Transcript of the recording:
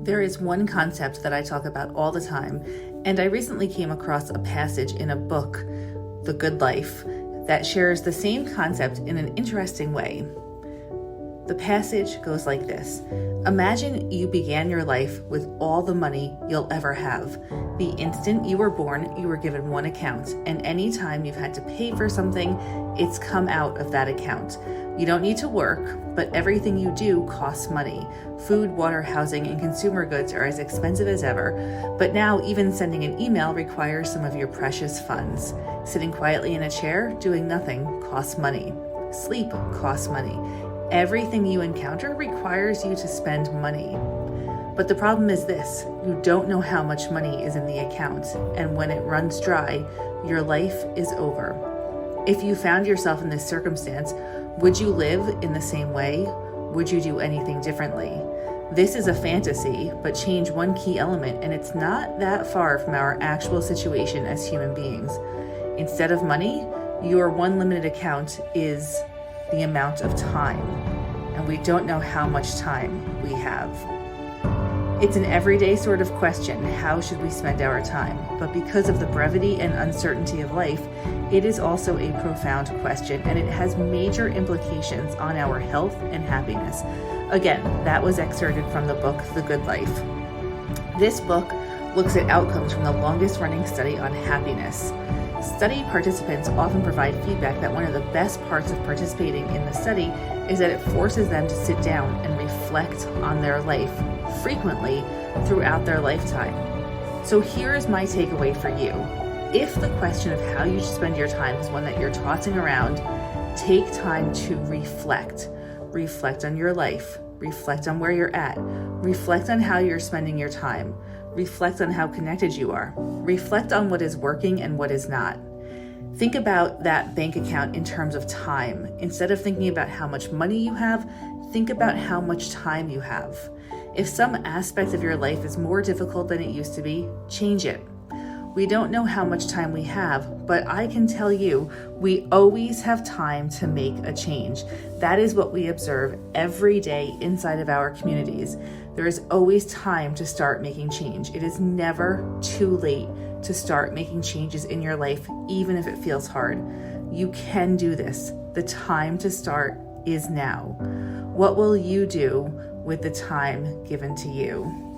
There is one concept that I talk about all the time, and I recently came across a passage in a book, The Good Life, that shares the same concept in an interesting way. The passage goes like this. Imagine you began your life with all the money you'll ever have. The instant you were born, you were given one account, and any time you've had to pay for something, it's come out of that account. You don't need to work, but everything you do costs money. Food, water, housing, and consumer goods are as expensive as ever, but now even sending an email requires some of your precious funds. Sitting quietly in a chair, doing nothing, costs money. Sleep costs money. Everything you encounter requires you to spend money. But the problem is this, you don't know how much money is in the account, and when it runs dry, your life is over. If you found yourself in this circumstance, would you live in the same way? Would you do anything differently? This is a fantasy, but change one key element and it's not that far from our actual situation as human beings. Instead of money, your one limited account is the amount of time, and we don't know how much time we have. It's an everyday sort of question, how should we spend our time? But because of the brevity and uncertainty of life, it is also a profound question, and it has major implications on our health and happiness. Again, that was excerpted from the book, The Good Life. This book looks at outcomes from the longest running study on happiness. Study participants often provide feedback that one of the best parts of participating in the study is that it forces them to sit down and reflect on their life frequently throughout their lifetime. So here is my takeaway for you. If the question of how you should spend your time is one that you're tossing around, take time to reflect. Reflect on your life. Reflect on where you're at. Reflect on how you're spending your time. Reflect on how connected you are. Reflect on what is working and what is not. Think about that bank account in terms of time. Instead of thinking about how much money you have, think about how much time you have. If some aspect of your life is more difficult than it used to be, change it. We don't know how much time we have, but I can tell you, we always have time to make a change. That is what we observe every day inside of our communities. There is always time to start making change. It is never too late to start making changes in your life, even if it feels hard. You can do this. The time to start is now. What will you do with the time given to you?